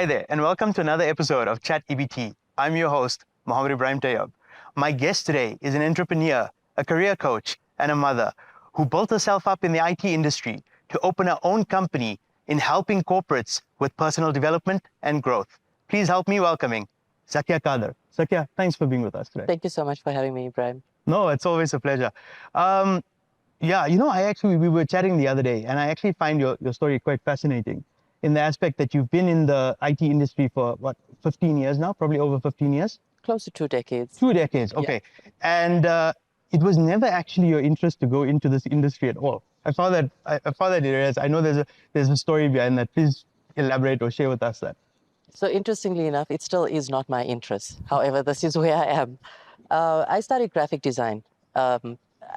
Hi there, and welcome to another episode of Chat EbT. I'm your host, Mohamed Ebrahim Tayob. My guest today is an entrepreneur, a career coach, and a mother who built herself up in the IT industry to open her own company in helping corporates with personal development and growth. Please help me welcoming Zakiya Cadear. Zakiya, thanks for being with us today. Thank you so much for having me, Ibrahim. No, it's always a pleasure. We were chatting the other day, and I actually find your story quite fascinating in the aspect that you've been in the IT industry for, 15 years now? Probably over 15 years? Close to 2 decades. 2 decades, okay. Yeah. And it was never actually your interest to go into this industry at all. I found that it is. I know there's a story behind that. Please elaborate or share with us that. So interestingly enough, it still is not my interest. However, this is where I am. I studied graphic design.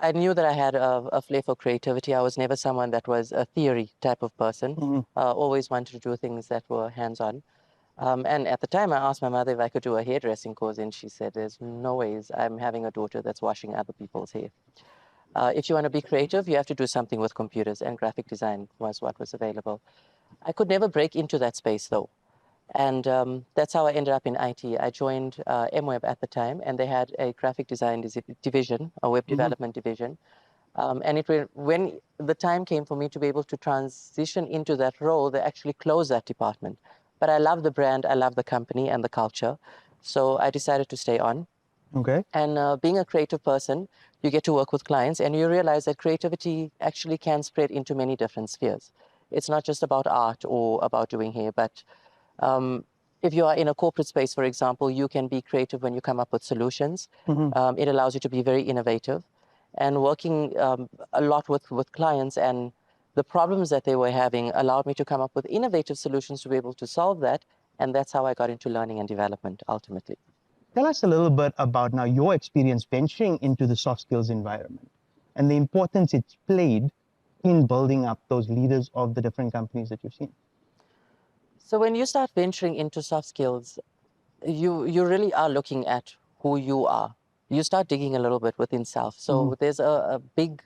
I knew that I had a flair for creativity. I was never someone that was a theory type of person. Mm-hmm. Always wanted to do things that were hands-on. And at the time, I asked my mother if I could do a hairdressing course, and she said, there's no ways I'm having a daughter that's washing other people's hair. If you want to be creative, you have to do something with computers, and graphic design was what was available. I could never break into that space, though. And that's how I ended up in IT. I joined MWeb at the time, and they had a graphic design division, a web development division. And when the time came for me to be able to transition into that role, they actually closed that department. But I love the brand, I love the company and the culture. So I decided to stay on. Okay. And being a creative person, you get to work with clients, and you realize that creativity actually can spread into many different spheres. It's not just about art or about doing hair, but if you are in a corporate space, for example, you can be creative when you come up with solutions. Mm-hmm. It allows you to be very innovative. And working a lot with clients and the problems that they were having allowed me to come up with innovative solutions to be able to solve that. And that's how I got into learning and development, ultimately. Tell us a little bit about now your experience venturing into the soft skills environment and the importance it's played in building up those leaders of the different companies that you've seen. So when you start venturing into soft skills, you really are looking at who you are. You start digging a little bit within self. So there's a big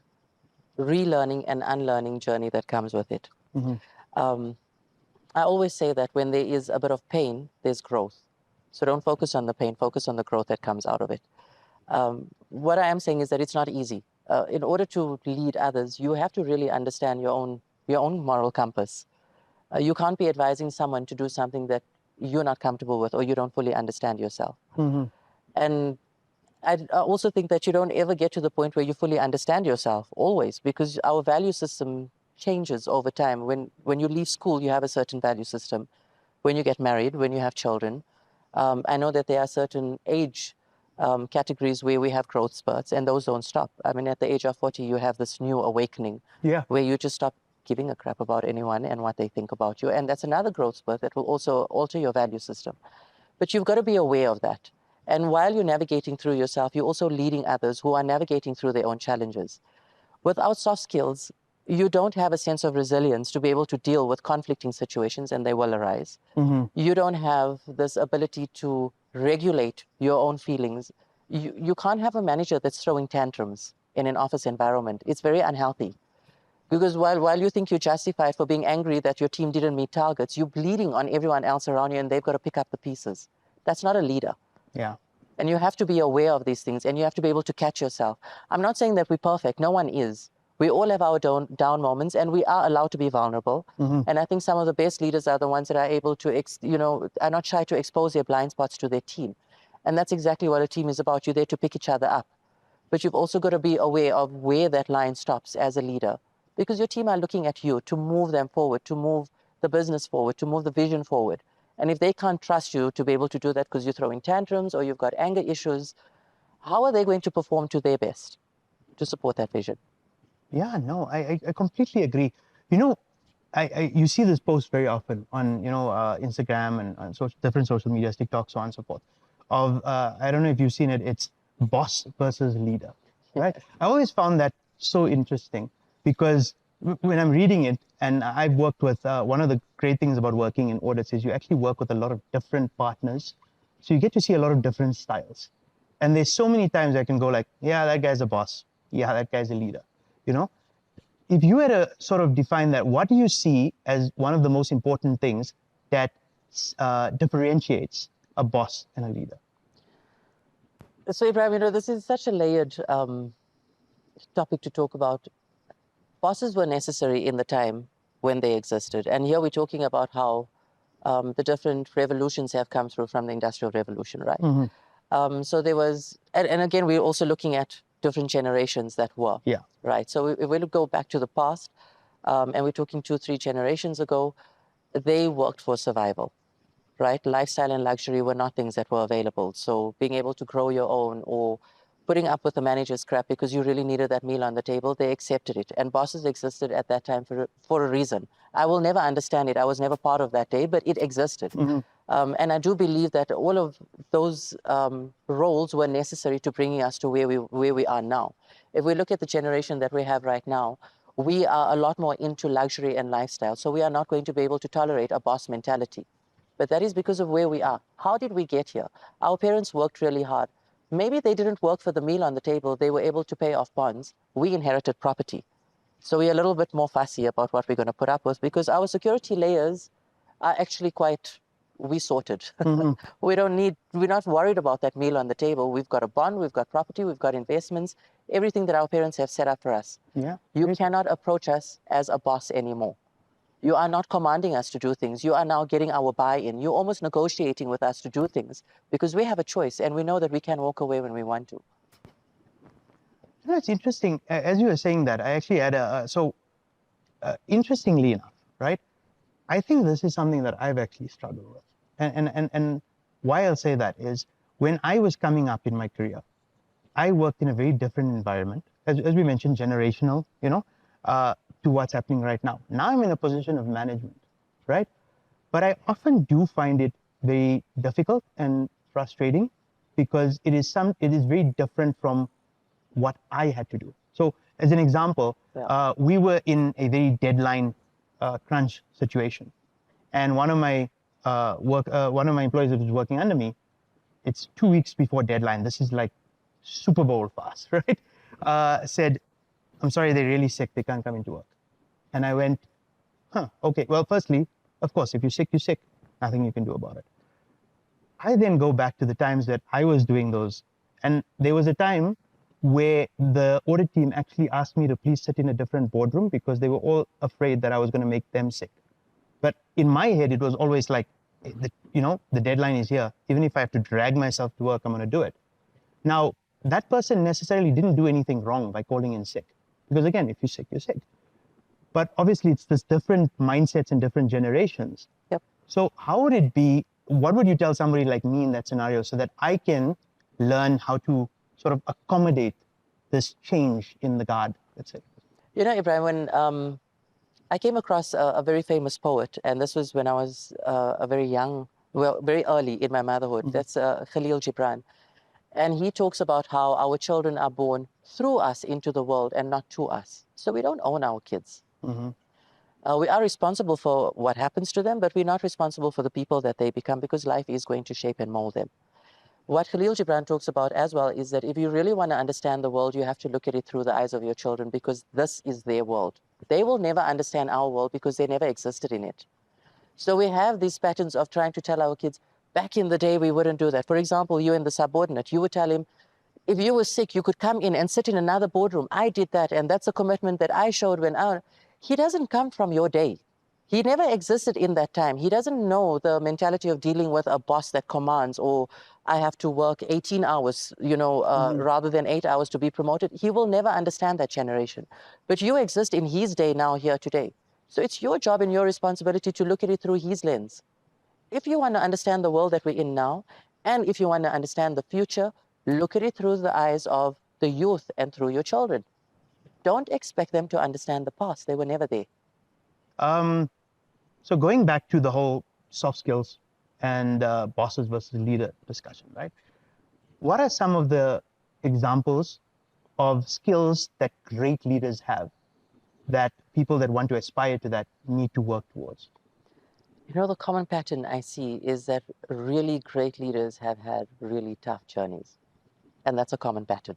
relearning and unlearning journey that comes with it. I always say that when there is a bit of pain, there's growth. So don't focus on the pain, focus on the growth that comes out of it. What I am saying is that it's not easy. In order to lead others, you have to really understand your own moral compass. You can't be advising someone to do something that you're not comfortable with or you don't fully understand yourself. And I also think that you don't ever get to the point where you fully understand yourself, always, because our value system changes over time. When you leave school, you have a certain value system. When you get married, when you have children, I know that there are certain age categories where we have growth spurts, and those don't stop. I mean, at the age of 40, you have this new awakening where you just stop giving a crap about anyone and what they think about you. And that's another growth spurt that will also alter your value system. But you've got to be aware of that. And while you're navigating through yourself, you're also leading others who are navigating through their own challenges. Without soft skills, you don't have a sense of resilience to be able to deal with conflicting situations, and they will arise. You don't have this ability to regulate your own feelings. You can't have a manager that's throwing tantrums in an office environment. It's very unhealthy. Because while you think you're justified for being angry that your team didn't meet targets, you're bleeding on everyone else around you, and they've got to pick up the pieces. That's not a leader. Yeah. And you have to be aware of these things, and you have to be able to catch yourself. I'm not saying that we're perfect. No one is. We all have our down moments, and we are allowed to be vulnerable. And I think some of the best leaders are the ones that are able to, are not shy to expose their blind spots to their team. And that's exactly what a team is about. You're there to pick each other up. But you've also got to be aware of where that line stops as a leader, because your team are looking at you to move them forward, to move the business forward, to move the vision forward. And if they can't trust you to be able to do that because you're throwing tantrums or you've got anger issues, how are they going to perform to their best to support that vision? Yeah, no, I completely agree. You know, you see this post very often on, Instagram and on different social medias, TikTok, so on and so forth, of, I don't know if you've seen it, it's boss versus leader, right? I always found that so interesting because when I'm reading it, and I've worked with, one of the great things about working in audits is you actually work with a lot of different partners. So you get to see a lot of different styles. And there's so many times I can go like, yeah, that guy's a boss. Yeah, that guy's a leader. If you were to sort of define that, what do you see as one of the most important things that differentiates a boss and a leader? So, Ibrahim, this is such a layered topic to talk about. Bosses were necessary in the time when they existed. And here we're talking about how the different revolutions have come through from the Industrial Revolution, right? Mm-hmm. So there was, and again, we're also looking at different generations that were, Yeah. right? So if we go back to the past, and we're talking 2-3 generations ago, they worked for survival, right? Lifestyle and luxury were not things that were available. So being able to grow your own or putting up with the manager's crap because you really needed that meal on the table, they accepted it. And bosses existed at that time for a reason. I will never understand it. I was never part of that day, but it existed. Mm-hmm. And I do believe that all of those roles were necessary to bringing us to where we are now. If we look at the generation that we have right now, we are a lot more into luxury and lifestyle. So we are not going to be able to tolerate a boss mentality. But that is because of where we are. How did we get here? Our parents worked really hard. Maybe they didn't work for the meal on the table. They were able to pay off bonds. We inherited property. So we're a little bit more fussy about what we're going to put up with because our security layers are actually quite, we sorted. Mm-hmm. We're not worried about that meal on the table. We've got a bond, we've got property, we've got investments, everything that our parents have set up for us. Yeah. You cannot approach us as a boss anymore. You are not commanding us to do things. You are now getting our buy-in. You're almost negotiating with us to do things because we have a choice and we know that we can walk away when we want to. It's interesting. As you were saying that, I actually had interestingly enough, right? I think this is something that I've actually struggled with. And why I'll say that is when I was coming up in my career, I worked in a very different environment, as we mentioned, generational, to what's happening right now. Now I'm in a position of management, right? But I often do find it very difficult and frustrating because it is very different from what I had to do. So as an example, we were in a very deadline crunch situation. And one of my employees that was working under me, it's 2 weeks before deadline. This is like Super Bowl fast, right? Said, I'm sorry, they're really sick. They can't come into work. And I went, okay. Well, firstly, of course, if you're sick, you're sick. Nothing you can do about it. I then go back to the times that I was doing those. And there was a time where the audit team actually asked me to please sit in a different boardroom because they were all afraid that I was going to make them sick. But in my head, it was always like, the deadline is here. Even if I have to drag myself to work, I'm going to do it. Now, that person necessarily didn't do anything wrong by calling in sick. Because again, if you're sick, you're sick. But obviously, it's this different mindsets and different generations. Yep. So how would it be, what would you tell somebody like me in that scenario so that I can learn how to sort of accommodate this change in the guard, let's say? Ibrahim, when I came across a very famous poet, and this was when I was very early in my motherhood. Mm-hmm. That's Khalil Gibran. And he talks about how our children are born through us into the world and not to us. So we don't own our kids. Mm-hmm. We are responsible for what happens to them, but we're not responsible for the people that they become because life is going to shape and mold them. What Khalil Gibran talks about as well is that if you really want to understand the world, you have to look at it through the eyes of your children because this is their world. They will never understand our world because they never existed in it. So we have these patterns of trying to tell our kids, back in the day, we wouldn't do that. For example, you and the subordinate, you would tell him, if you were sick, you could come in and sit in another boardroom. I did that, and that's a commitment that I showed He doesn't come from your day. He never existed in that time. He doesn't know the mentality of dealing with a boss that commands, or I have to work 18 hours, rather than 8 hours to be promoted. He will never understand that generation. But you exist in his day now, here today. So it's your job and your responsibility to look at it through his lens. If you want to understand the world that we're in now, and if you want to understand the future, look at it through the eyes of the youth and through your children. Don't expect them to understand the past. They were never there. So going back to the whole soft skills and bosses versus leader discussion, right? What are some of the examples of skills that great leaders have that people that want to aspire to that need to work towards? The common pattern I see is that really great leaders have had really tough journeys. And that's a common pattern.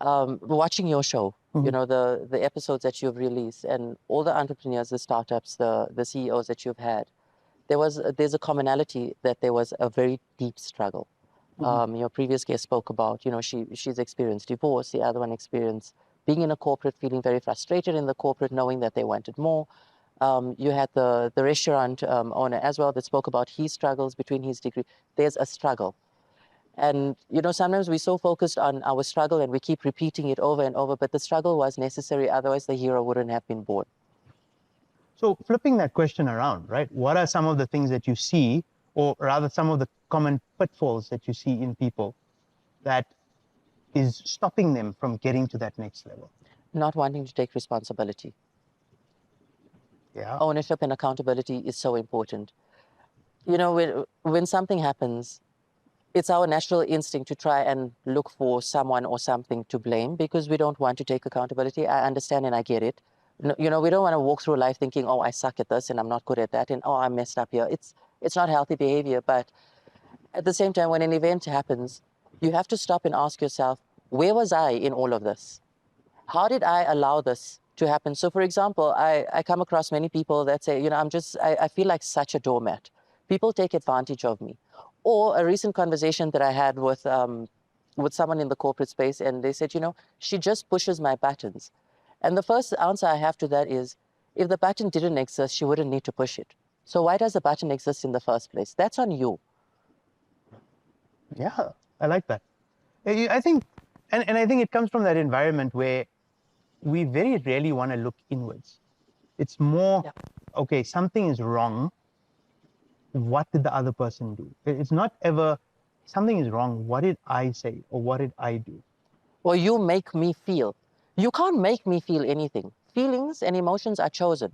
Watching your show, mm-hmm. the episodes that you've released and all the entrepreneurs, the startups, the CEOs that you've had, there's a commonality that there was a very deep struggle. Your previous guest spoke about, she's experienced divorce. The other one experienced being in a corporate, feeling very frustrated in the corporate, knowing that they wanted more. You had the restaurant owner as well that spoke about his struggles between his degree. There's a struggle. And, sometimes we're so focused on our struggle and we keep repeating it over and over, but the struggle was necessary. Otherwise, the hero wouldn't have been born. So flipping that question around, right? What are some of the things that you see, or rather some of the common pitfalls that you see in people that is stopping them from getting to that next level? Not wanting to take responsibility. Yeah. Ownership and accountability is so important. When something happens, it's our natural instinct to try and look for someone or something to blame because we don't want to take accountability. I understand and I get it. We don't want to walk through life thinking, oh, I suck at this and I'm not good at that and oh, I messed up here. It's not healthy behavior. But at the same time, when an event happens, you have to stop and ask yourself, where was I in all of this? How did I allow this to happen? So, for example, I come across many people that say, I feel like such a doormat. People take advantage of me. Or a recent conversation that I had with someone in the corporate space, and they said, she just pushes my buttons. And the first answer I have to that is, if the button didn't exist, she wouldn't need to push it. So why does the button exist in the first place? That's on you. Yeah, I like that. I think, and I think it comes from that environment where we very rarely want to look inwards. It's more, okay, something is wrong. What did the other person do? It's not ever, something is wrong. What did I say or what did I do? Or you make me feel. You can't make me feel anything. Feelings and emotions are chosen.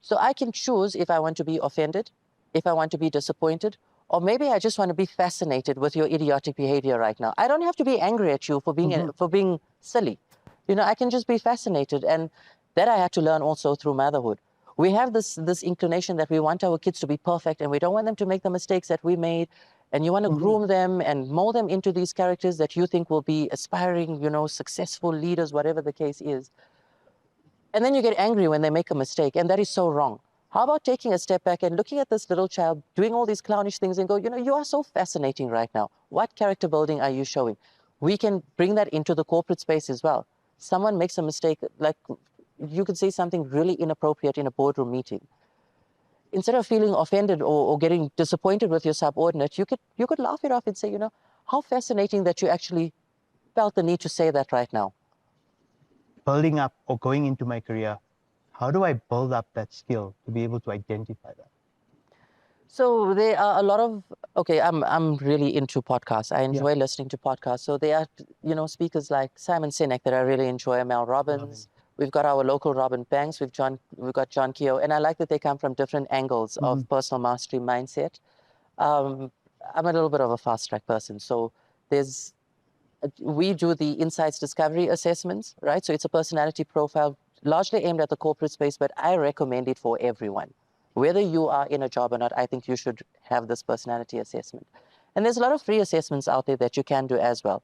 So I can choose if I want to be offended, if I want to be disappointed, or maybe I just want to be fascinated with your idiotic behavior right now. I don't have to be angry at you for being silly. I can just be fascinated. And that I had to learn also through motherhood. We have this inclination that we want our kids to be perfect and we don't want them to make the mistakes that we made. And you want to groom them and mold them into these characters that you think will be aspiring, successful leaders, whatever the case is. And then you get angry when they make a mistake, and that is so wrong. How about taking a step back and looking at this little child doing all these clownish things and go, you are so fascinating right now. What character building are you showing? We can bring that into the corporate space as well. Someone makes a mistake, like you could say something really inappropriate in a boardroom meeting. Instead of feeling offended or getting disappointed with your subordinate, you could laugh it off and say, how fascinating that you actually felt the need to say that right now. Building up or going into my career, how do I build up that skill to be able to identify that? So there are a lot of, I'm really into podcasts. I enjoy listening to podcasts. So there are, speakers like Simon Sinek that I really enjoy, Mel Robbins. We've got our local Robin Banks. We've got John Keogh. And I like that they come from different angles of personal mastery mindset. I'm a little bit of a fast track person. So we do the insights discovery assessments, right? So it's a personality profile largely aimed at the corporate space, but I recommend it for everyone. Whether you are in a job or not, I think you should have this personality assessment. And there's a lot of free assessments out there that you can do as well.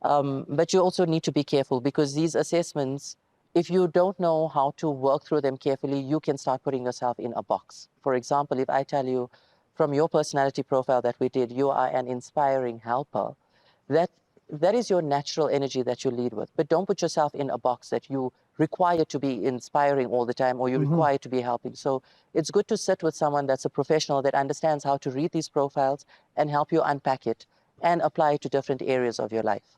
But you also need to be careful because these assessments, if you don't know how to work through them carefully, you can start putting yourself in a box. For example, if I tell you from your personality profile that we did, you are an inspiring helper, that is your natural energy that you lead with. But don't put yourself in a box that you require to be inspiring all the time or you require to be helping. So it's good to sit with someone that's a professional that understands how to read these profiles and help you unpack it and apply it to different areas of your life.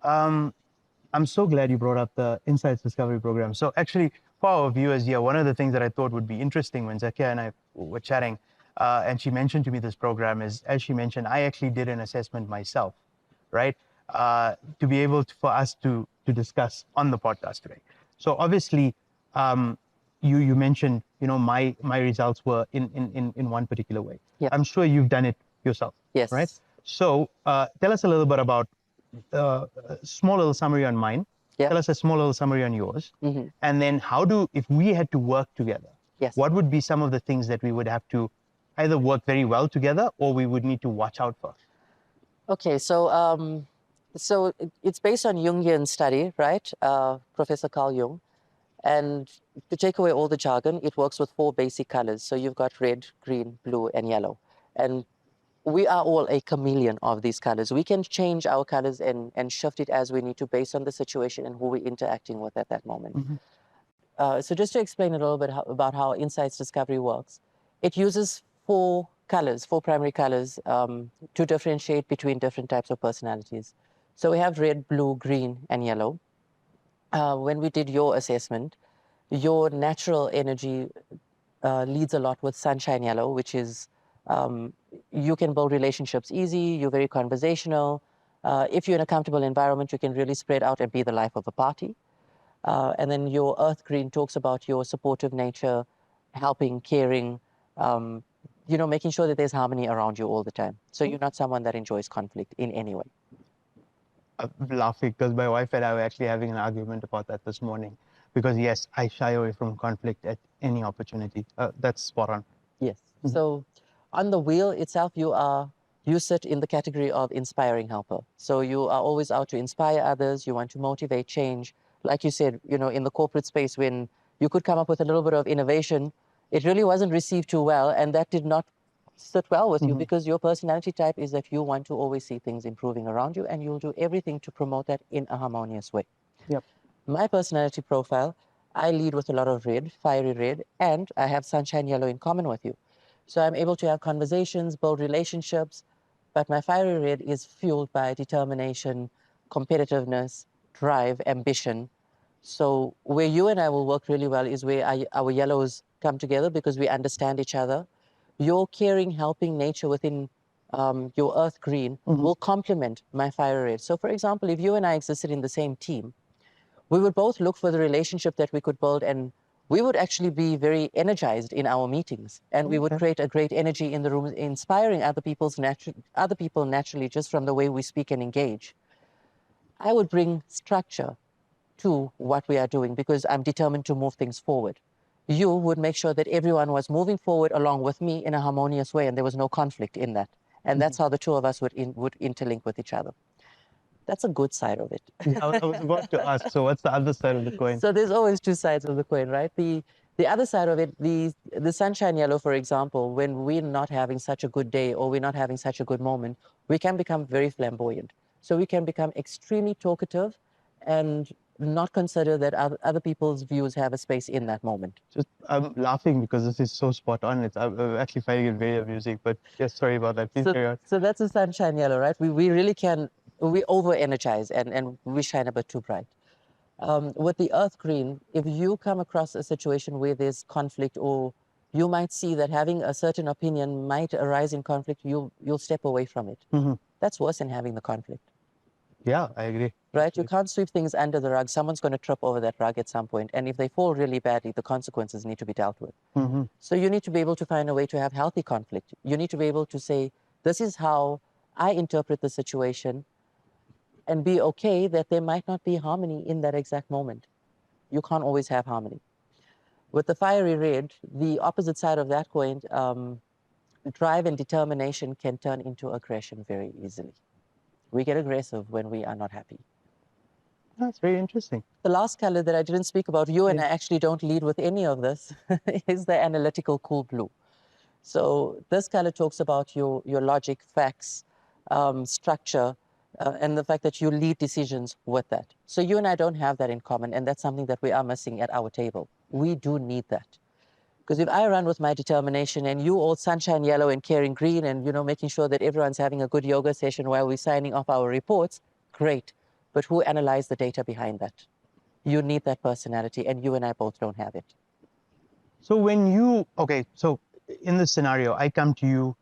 I'm so glad you brought up the Insights Discovery Program. So actually, for our viewers here, one of the things that I thought would be interesting when Zakiya and I were chatting, and she mentioned to me this program is, as she mentioned, I actually did an assessment myself, right? To be able to, for us to discuss on the podcast today. So obviously, you mentioned, my results were in one particular way. Yep. I'm sure you've done it yourself. Yes. Right? So tell us a little bit about a small little summary on mine. Yep. Tell us a small little summary on yours. And then if we had to work together, what would be some of the things that we would have to either work very well together or we would need to watch out for? Okay, so it's based on Jungian study, right? Professor Carl Jung. And to take away all the jargon, it works with 4 basic colors. So you've got red, green, blue, and yellow. And we are all a chameleon of these colors. We can change our colors and shift it as we need to based on the situation and who we're interacting with at that moment. So just to explain a little bit about how insights discovery works, it uses 4 colors, 4 primary colors to differentiate between different types of personalities. So we have red, blue, green, and yellow. When we did your assessment, your natural energy leads a lot with sunshine yellow, which is you can build relationships easy, you're very conversational. If you're in a comfortable environment, you can really spread out and be the life of a party. And then your earth green talks about your supportive nature, helping, caring, making sure that there's harmony around you all the time. So you're not someone that enjoys conflict in any way. I'm laughing because my wife and I were actually having an argument about that this morning. Because yes, I shy away from conflict at any opportunity. That's spot on. Yes. So on the wheel itself, you sit in the category of inspiring helper. So you are always out to inspire others. You want to motivate change. Like you said, in the corporate space, when you could come up with a little bit of innovation, it really wasn't received too well, and that did not sit well with you because your personality type is that you want to always see things improving around you, and you'll do everything to promote that in a harmonious way. Yep. My personality profile, I lead with a lot of red, fiery red, and I have sunshine yellow in common with you. So I'm able to have conversations, build relationships, but my fiery red is fueled by determination, competitiveness, drive, ambition. So where you and I will work really well is where our yellows come together because we understand each other. Your caring, helping nature within your earth green will complement my fiery red. So for example, if you and I existed in the same team, we would both look for the relationship that we could build, and we would actually be very energized in our meetings, and we would create a great energy in the room, inspiring other people naturally just from the way we speak and engage. I would bring structure to what we are doing because I'm determined to move things forward. You would make sure that everyone was moving forward along with me in a harmonious way, and there was no conflict in that. And that's how the two of us would interlink with each other. That's a good side of it. Yeah, I was about to ask, so what's the other side of the coin? So there's always 2 sides of the coin, right? The other side of it, the sunshine yellow, for example, when we're not having such a good day or we're not having such a good moment, we can become very flamboyant. So we can become extremely talkative and not consider that other people's views have a space in that moment. I'm laughing because this is so spot on. I'm actually finding it very amusing. But yes, sorry about that. Please carry on. So that's a sunshine yellow, right? We really can, we over-energize and we shine a bit too bright. With the earth green, if you come across a situation where there's conflict, or you might see that having a certain opinion might arise in conflict, you'll step away from it. That's worse than having the conflict. Yeah, I agree. Right? You can't sweep things under the rug. Someone's going to trip over that rug at some point. And if they fall really badly, the consequences need to be dealt with. So you need to be able to find a way to have healthy conflict. You need to be able to say, this is how I interpret the situation, and be okay that there might not be harmony in that exact moment. You can't always have harmony. With the fiery red, the opposite side of that coin, drive and determination can turn into aggression very easily. We get aggressive when we are not happy. That's very interesting. The last color that I didn't speak about, you and I actually don't lead with any of this, is the analytical cool blue. So this color talks about your logic, facts, structure, and the fact that you lead decisions with that. So you and I don't have that in common, and that's something that we are missing at our table. We do need that. Because if I run with my determination and you all sunshine yellow and caring green and, making sure that everyone's having a good yoga session while we're signing off our reports, great. But who analyzed the data behind that? You need that personality, and you and I both don't have it. So so in this scenario, I come to you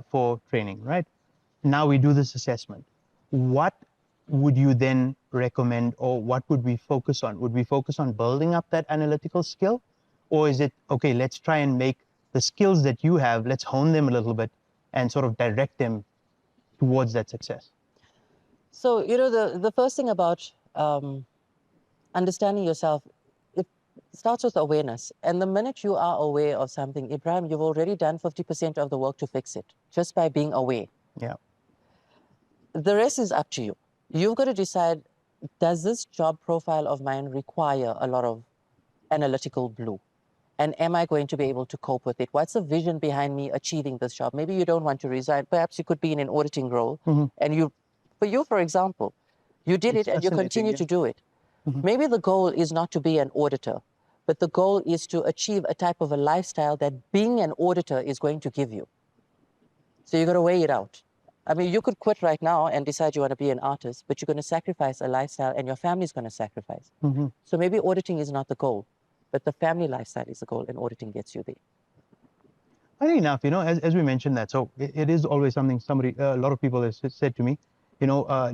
for training, right? Now we do this assessment. What would you then recommend, or what would we focus on? Would we focus on building up that analytical skill? Or is it, okay, let's try and make the skills that you have, let's hone them a little bit and sort of direct them towards that success? So, the first thing about understanding yourself, it starts with awareness. And the minute you are aware of something, Ibrahim, you've already done 50% of the work to fix it, just by being aware. Yeah. The rest is up to you. You've got to decide, does this job profile of mine require a lot of analytical blue? And am I going to be able to cope with it? What's the vision behind me achieving this job? Maybe you don't want to resign. Perhaps you could be in an auditing role. And for example, you did It's it and you fascinating, continue yeah. to do it. Maybe the goal is not to be an auditor, but the goal is to achieve a type of a lifestyle that being an auditor is going to give you. So you got to weigh it out. I mean, you could quit right now and decide you want to be an artist, but you're going to sacrifice a lifestyle and your family's going to sacrifice. So maybe auditing is not the goal, but the family lifestyle is the goal, and auditing gets you there. Funny enough, as we mentioned that, so it is always something a lot of people have said to me,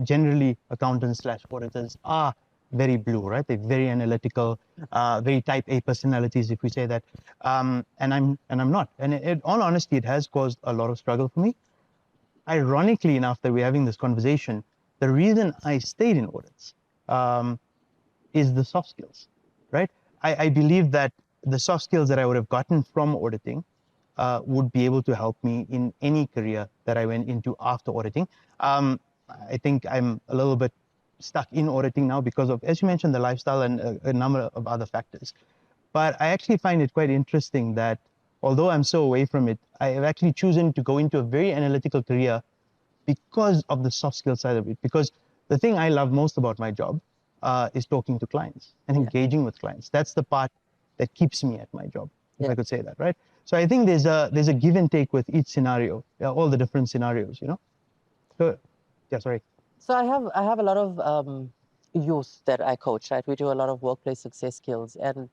generally accountants / auditors are very blue, right? They're very analytical, very type A personalities, if we say that. And I'm not. And in all honesty, it has caused a lot of struggle for me. Ironically enough, that we're having this conversation, the reason I stayed in audits is the soft skills, right? I believe that the soft skills that I would have gotten from auditing would be able to help me in any career that I went into after auditing. I think I'm a little bit stuck in auditing now because of, as you mentioned, the lifestyle and a number of other factors. But I actually find it quite interesting that although I'm so away from it, I have actually chosen to go into a very analytical career because of the soft skill side of it. Because the thing I love most about my job is talking to clients and engaging with clients. That's the part that keeps me at my job, if I could say that, right? So I think there's a give and take with each scenario, all the different scenarios, So, yeah, sorry. So I have a lot of youth that I coach, right? We do a lot of workplace success skills, and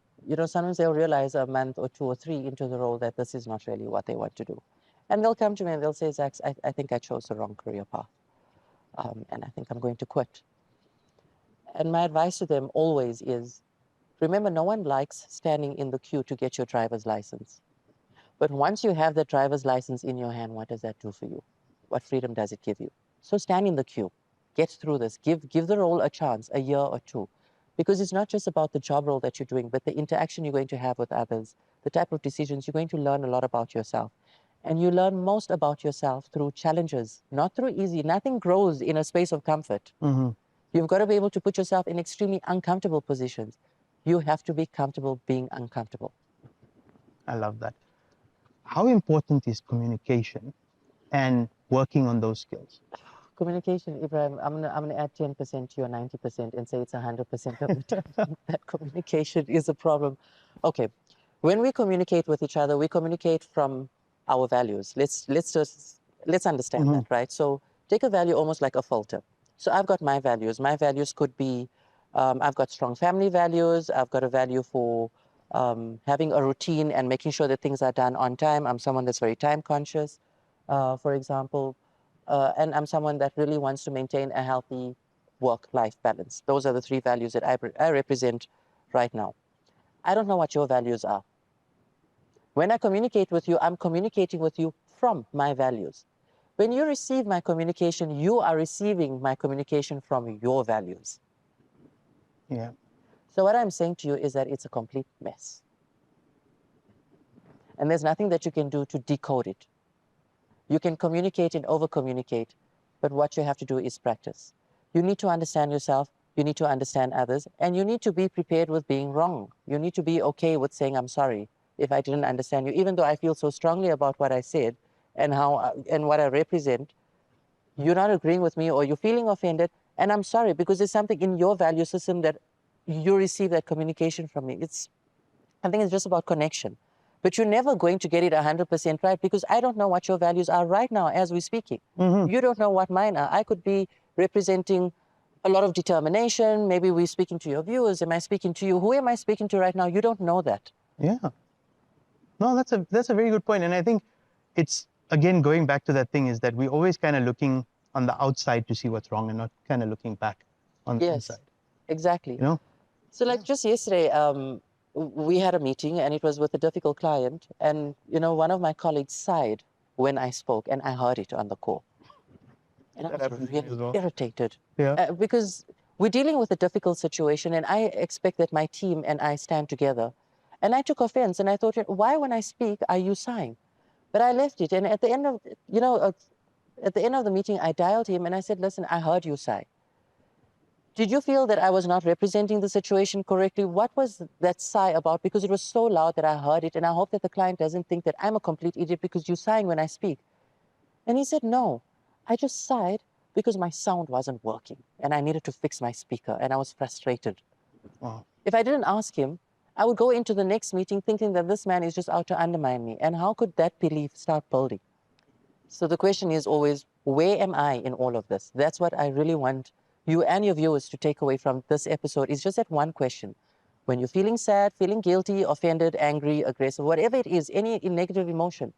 sometimes they'll realize a month or 2 or 3 into the role that this is not really what they want to do, and they'll come to me and they'll say, Zach, I think I chose the wrong career path, and I think I'm going to quit. And my advice to them always is, remember, no one likes standing in the queue to get your driver's license. But once you have the driver's license in your hand, what does that do for you? What freedom does it give you? So stand in the queue, get through this, give the role a chance, a year or 2, because it's not just about the job role that you're doing, but the interaction you're going to have with others, the type of decisions. You're going to learn a lot about yourself. And you learn most about yourself through challenges, not through easy. Nothing grows in a space of comfort. You've got to be able to put yourself in extremely uncomfortable positions. You have to be comfortable being uncomfortable. I love that. How important is communication and working on those skills? Communication, Ibrahim, I'm gonna add 10% to your 90% and say it's 100% of the time that communication is a problem. Okay, when we communicate with each other, we communicate from our values. Let's understand that, right? So take a value almost like a filter. So I've got my values. My values could be, I've got strong family values. I've got a value for having a routine and making sure that things are done on time. I'm someone that's very time conscious, for example. And I'm someone that really wants to maintain a healthy work-life balance. Those are the 3 values that I represent right now. I don't know what your values are. When I communicate with you, I'm communicating with you from my values. When you receive my communication, you are receiving my communication from your values. Yeah. So what I'm saying to you is that it's a complete mess. And there's nothing that you can do to decode it. You can communicate and over-communicate, but what you have to do is practice. You need to understand yourself, you need to understand others, and you need to be prepared with being wrong. You need to be okay with saying, I'm sorry if I didn't understand you, even though I feel so strongly about what I said and and what I represent. You're not agreeing with me or you're feeling offended, and I'm sorry because there's something in your value system that you receive that communication from me. I think it's just about connection. But you're never going to get it 100% right because I don't know what your values are right now as we're speaking. You don't know what mine are. I could be representing a lot of determination. Maybe we're speaking to your viewers. Am I speaking to you? Who am I speaking to right now? You don't know that. Yeah. No, that's a very good point. And I think it's, again, going back to that thing is that we're always kind of looking on the outside to see what's wrong and not kind of looking back on the inside. Exactly. So like just yesterday, we had a meeting and it was with a difficult client. And, one of my colleagues sighed when I spoke and I heard it on the call. And I was really irritated because we're dealing with a difficult situation and I expect that my team and I stand together. And I took offense and I thought, why when I speak are you sighing? But I left it. And at the end of, at the end of the meeting, I dialed him and I said, listen, I heard you sigh. Did you feel that I was not representing the situation correctly? What was that sigh about? Because it was so loud that I heard it, and I hope that the client doesn't think that I'm a complete idiot because you're sighing when I speak. And he said, no, I just sighed because my sound wasn't working, and I needed to fix my speaker, and I was frustrated. Wow. If I didn't ask him, I would go into the next meeting thinking that this man is just out to undermine me. And how could that belief start building? So the question is always, where am I in all of this? That's what I really want you and your viewers to take away from this episode, is just that one question. When you're feeling sad, feeling guilty, offended, angry, aggressive, whatever it is, any negative emotion,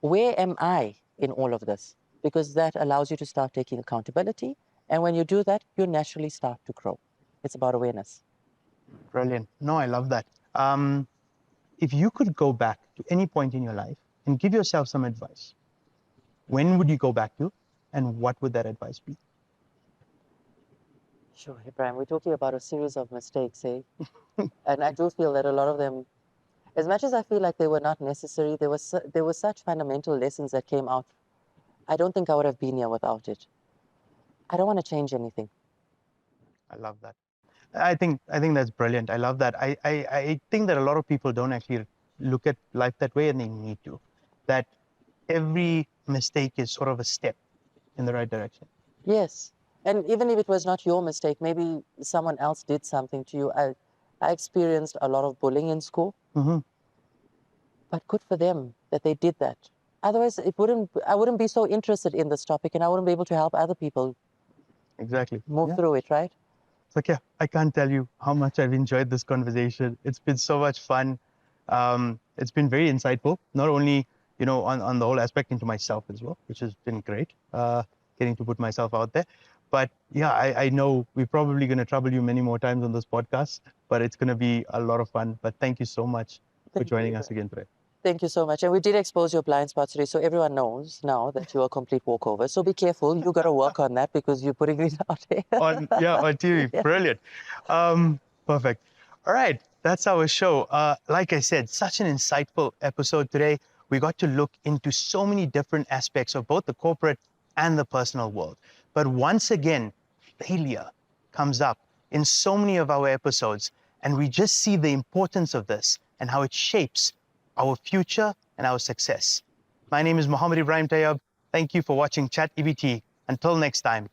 where am I in all of this? Because that allows you to start taking accountability. And when you do that, you naturally start to grow. It's about awareness. Brilliant. No, I love that. If you could go back to any point in your life and give yourself some advice, when would you go back to, and what would that advice be? Sure, Ibrahim, we're talking about a series of mistakes, eh? And I do feel that a lot of them, as much as I feel like they were not necessary, there were such fundamental lessons that came out. I don't think I would have been here without it. I don't want to change anything. I love that. I think that's brilliant. I love that. I think that a lot of people don't actually look at life that way, and they need to. That every mistake is sort of a step in the right direction. Yes. And even if it was not your mistake, maybe someone else did something to you. I experienced a lot of bullying in school. Mm-hmm. But good for them that they did that. Otherwise, I wouldn't be so interested in this topic, and I wouldn't be able to help other people Exactly. move through it, right? Zakiya, I can't tell you how much I've enjoyed this conversation. It's been so much fun. It's been very insightful, not only on the whole aspect into myself as well, which has been great, getting to put myself out there. But yeah, I know we're probably going to trouble you many more times on this podcast, but it's going to be a lot of fun. But thank you so much for joining us again today. Thank you so much. And we did expose your blind spots today, so everyone knows now that you're a complete walkover. So be careful. You got to work on that because you're putting it out there. on TV. Yeah. Brilliant. Perfect. All right. That's our show. Like I said, such an insightful episode today. We got to look into so many different aspects of both the corporate and the personal world. But once again, failure comes up in so many of our episodes, and we just see the importance of this and how it shapes our future and our success. My name is Mohamed Ebrahim Tayob. Thank you for watching Chat EbT. Until next time.